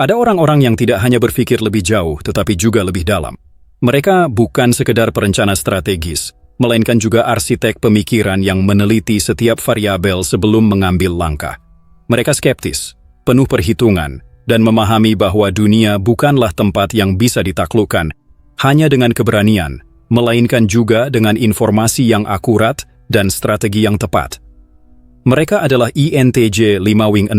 Ada orang-orang yang tidak hanya berpikir lebih jauh, tetapi juga lebih dalam. Mereka bukan sekedar perencana strategis, melainkan juga arsitek pemikiran yang meneliti setiap variabel sebelum mengambil langkah. Mereka skeptis, penuh perhitungan, dan memahami bahwa dunia bukanlah tempat yang bisa ditaklukkan hanya dengan keberanian, melainkan juga dengan informasi yang akurat dan strategi yang tepat. Mereka adalah INTJ 5 Wing 6,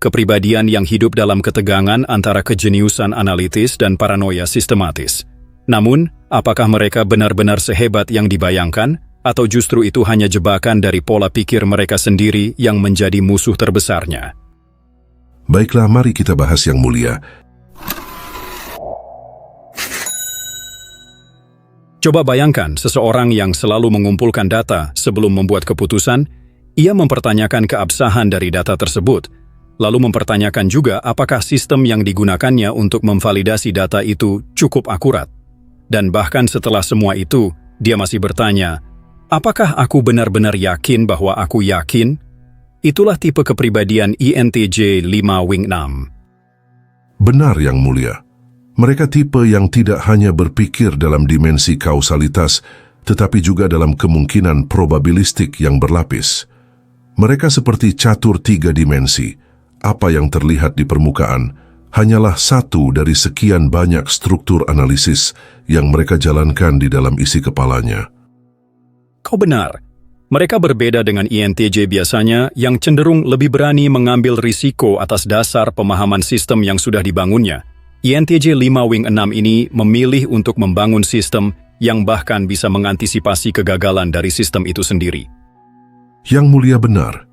kepribadian yang hidup dalam ketegangan antara kejeniusan analitis dan paranoia sistematis. Namun, apakah mereka benar-benar sehebat yang dibayangkan, atau justru itu hanya jebakan dari pola pikir mereka sendiri yang menjadi musuh terbesarnya? Baiklah, mari kita bahas yang mulia. Coba bayangkan seseorang yang selalu mengumpulkan data sebelum membuat keputusan. Ia mempertanyakan keabsahan dari data tersebut, lalu mempertanyakan juga apakah sistem yang digunakannya untuk memvalidasi data itu cukup akurat. Dan bahkan setelah semua itu, dia masih bertanya, apakah aku benar-benar yakin bahwa aku yakin? Itulah tipe kepribadian INTJ 5 Wing 6. Benar, Yang Mulia. Mereka tipe yang tidak hanya berpikir dalam dimensi kausalitas, tetapi juga dalam kemungkinan probabilistik yang berlapis. Mereka seperti catur 3 dimensi. Apa yang terlihat di permukaan hanyalah satu dari sekian banyak struktur analisis yang mereka jalankan di dalam isi kepalanya. Kau benar. Mereka berbeda dengan INTJ biasanya yang cenderung lebih berani mengambil risiko atas dasar pemahaman sistem yang sudah dibangunnya. INTJ 5 Wing 6 ini memilih untuk membangun sistem yang bahkan bisa mengantisipasi kegagalan dari sistem itu sendiri. Yang Mulia benar.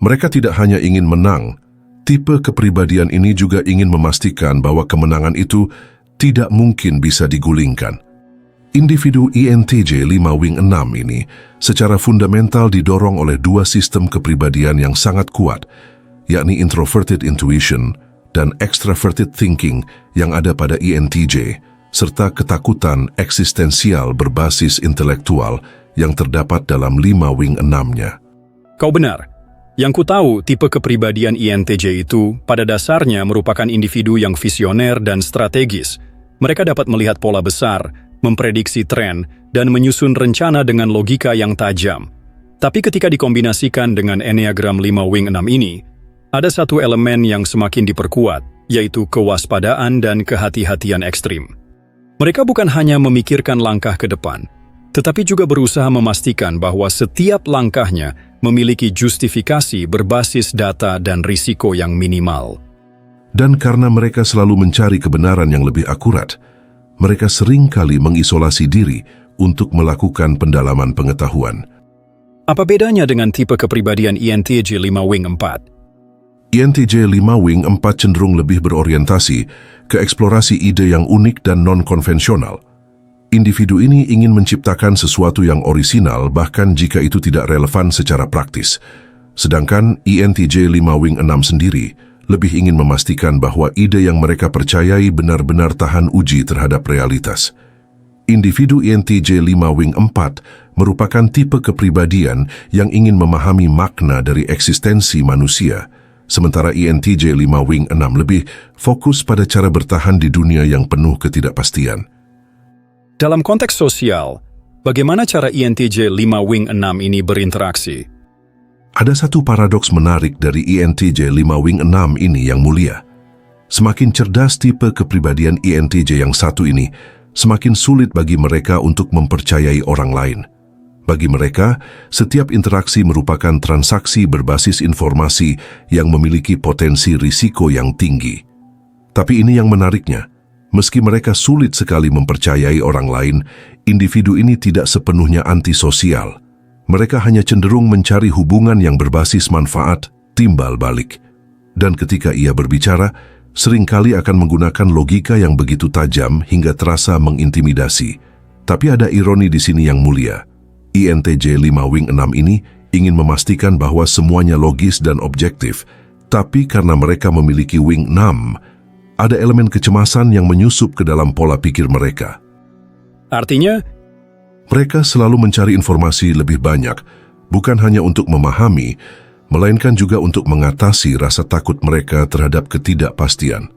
Mereka tidak hanya ingin menang, tipe kepribadian ini juga ingin memastikan bahwa kemenangan itu tidak mungkin bisa digulingkan. Individu INTJ 5 Wing 6 ini secara fundamental didorong oleh 2 sistem kepribadian yang sangat kuat, yakni introverted intuition dan extroverted thinking yang ada pada INTJ, serta ketakutan eksistensial berbasis intelektual yang terdapat dalam 5 Wing 6-nya. Kau benar. Yang ku tahu, tipe kepribadian INTJ itu pada dasarnya merupakan individu yang visioner dan strategis. Mereka dapat melihat pola besar, memprediksi tren, dan menyusun rencana dengan logika yang tajam. Tapi ketika dikombinasikan dengan Enneagram 5 Wing 6 ini, ada satu elemen yang semakin diperkuat, yaitu kewaspadaan dan kehati-hatian ekstrim. Mereka bukan hanya memikirkan langkah ke depan, tetapi juga berusaha memastikan bahwa setiap langkahnya memiliki justifikasi berbasis data dan risiko yang minimal. Dan karena mereka selalu mencari kebenaran yang lebih akurat, mereka seringkali mengisolasi diri untuk melakukan pendalaman pengetahuan. Apa bedanya dengan tipe kepribadian INTJ 5 Wing 4? INTJ 5 Wing 4 cenderung lebih berorientasi ke eksplorasi ide yang unik dan non-konvensional. Individu ini ingin menciptakan sesuatu yang orisinal bahkan jika itu tidak relevan secara praktis. Sedangkan INTJ 5 Wing 6 sendiri lebih ingin memastikan bahwa ide yang mereka percayai benar-benar tahan uji terhadap realitas. Individu INTJ 5 Wing 4 merupakan tipe kepribadian yang ingin memahami makna dari eksistensi manusia, sementara INTJ 5 Wing 6 lebih fokus pada cara bertahan di dunia yang penuh ketidakpastian. Dalam konteks sosial, bagaimana cara INTJ 5 Wing 6 ini berinteraksi? Ada satu paradoks menarik dari INTJ 5 Wing 6 ini, Yang Mulia. Semakin cerdas tipe kepribadian INTJ yang satu ini, semakin sulit bagi mereka untuk mempercayai orang lain. Bagi mereka, setiap interaksi merupakan transaksi berbasis informasi yang memiliki potensi risiko yang tinggi. Tapi ini yang menariknya. Meski mereka sulit sekali mempercayai orang lain, individu ini tidak sepenuhnya antisosial. Mereka hanya cenderung mencari hubungan yang berbasis manfaat, timbal balik. Dan ketika ia berbicara, seringkali akan menggunakan logika yang begitu tajam hingga terasa mengintimidasi. Tapi ada ironi di sini, Yang Mulia. INTJ 5 Wing 6 ini ingin memastikan bahwa semuanya logis dan objektif, tapi karena mereka memiliki Wing 6, ada elemen kecemasan yang menyusup ke dalam pola pikir mereka. Artinya, mereka selalu mencari informasi lebih banyak, bukan hanya untuk memahami, melainkan juga untuk mengatasi rasa takut mereka terhadap ketidakpastian.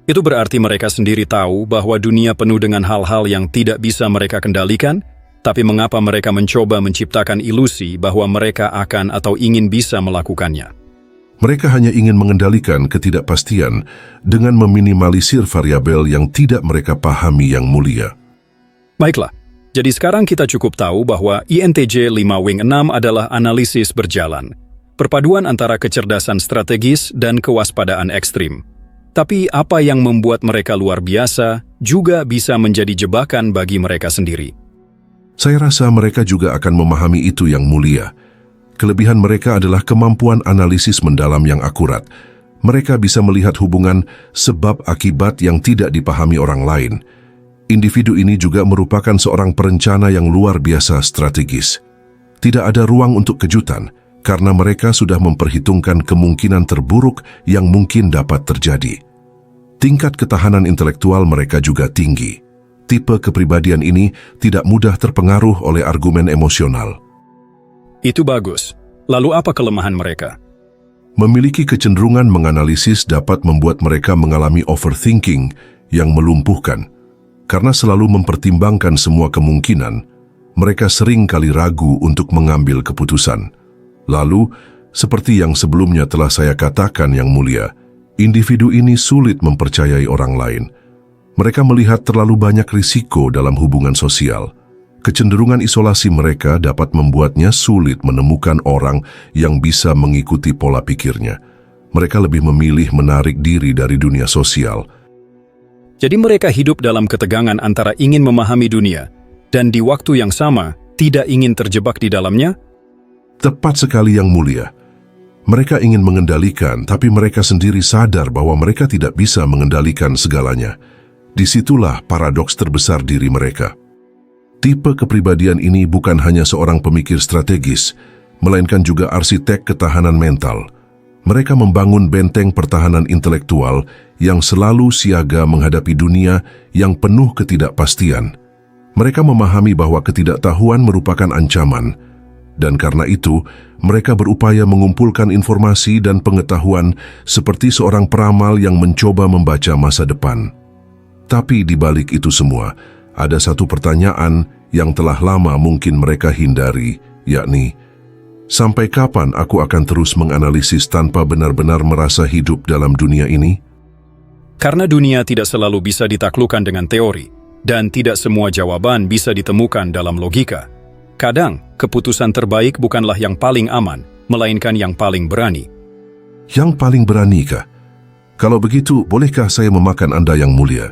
Itu berarti mereka sendiri tahu bahwa dunia penuh dengan hal-hal yang tidak bisa mereka kendalikan, tapi mengapa mereka mencoba menciptakan ilusi bahwa mereka akan atau ingin bisa melakukannya? Mereka hanya ingin mengendalikan ketidakpastian dengan meminimalisir variabel yang tidak mereka pahami yang mulia. Baiklah, jadi sekarang kita cukup tahu bahwa INTJ 5 Wing 6 adalah analisis berjalan, perpaduan antara kecerdasan strategis dan kewaspadaan ekstrim. Tapi apa yang membuat mereka luar biasa juga bisa menjadi jebakan bagi mereka sendiri. Saya rasa mereka juga akan memahami itu yang mulia. Kelebihan mereka adalah kemampuan analisis mendalam yang akurat. Mereka bisa melihat hubungan sebab akibat yang tidak dipahami orang lain. Individu ini juga merupakan seorang perencana yang luar biasa strategis. Tidak ada ruang untuk kejutan, karena mereka sudah memperhitungkan kemungkinan terburuk yang mungkin dapat terjadi. Tingkat ketahanan intelektual mereka juga tinggi. Tipe kepribadian ini tidak mudah terpengaruh oleh argumen emosional. Itu bagus. Lalu apa kelemahan mereka? Memiliki kecenderungan menganalisis dapat membuat mereka mengalami overthinking yang melumpuhkan. Karena selalu mempertimbangkan semua kemungkinan, mereka sering kali ragu untuk mengambil keputusan. Lalu, seperti yang sebelumnya telah saya katakan yang mulia, individu ini sulit mempercayai orang lain. Mereka melihat terlalu banyak risiko dalam hubungan sosial. Kecenderungan isolasi mereka dapat membuatnya sulit menemukan orang yang bisa mengikuti pola pikirnya. Mereka lebih memilih menarik diri dari dunia sosial. Jadi mereka hidup dalam ketegangan antara ingin memahami dunia dan di waktu yang sama tidak ingin terjebak di dalamnya? Tepat sekali yang mulia. Mereka ingin mengendalikan, tapi mereka sendiri sadar bahwa mereka tidak bisa mengendalikan segalanya. Disitulah paradoks terbesar diri mereka. Tipe kepribadian ini bukan hanya seorang pemikir strategis, melainkan juga arsitek ketahanan mental. Mereka membangun benteng pertahanan intelektual yang selalu siaga menghadapi dunia yang penuh ketidakpastian. Mereka memahami bahwa ketidaktahuan merupakan ancaman, dan karena itu, mereka berupaya mengumpulkan informasi dan pengetahuan seperti seorang peramal yang mencoba membaca masa depan. Tapi di balik itu semua, ada satu pertanyaan yang telah lama mungkin mereka hindari, yakni, sampai kapan aku akan terus menganalisis tanpa benar-benar merasa hidup dalam dunia ini? Karena dunia tidak selalu bisa ditaklukkan dengan teori, dan tidak semua jawaban bisa ditemukan dalam logika. Kadang, keputusan terbaik bukanlah yang paling aman, melainkan yang paling berani. Yang paling berani kah? Kalau begitu, bolehkah saya memakan Anda yang mulia?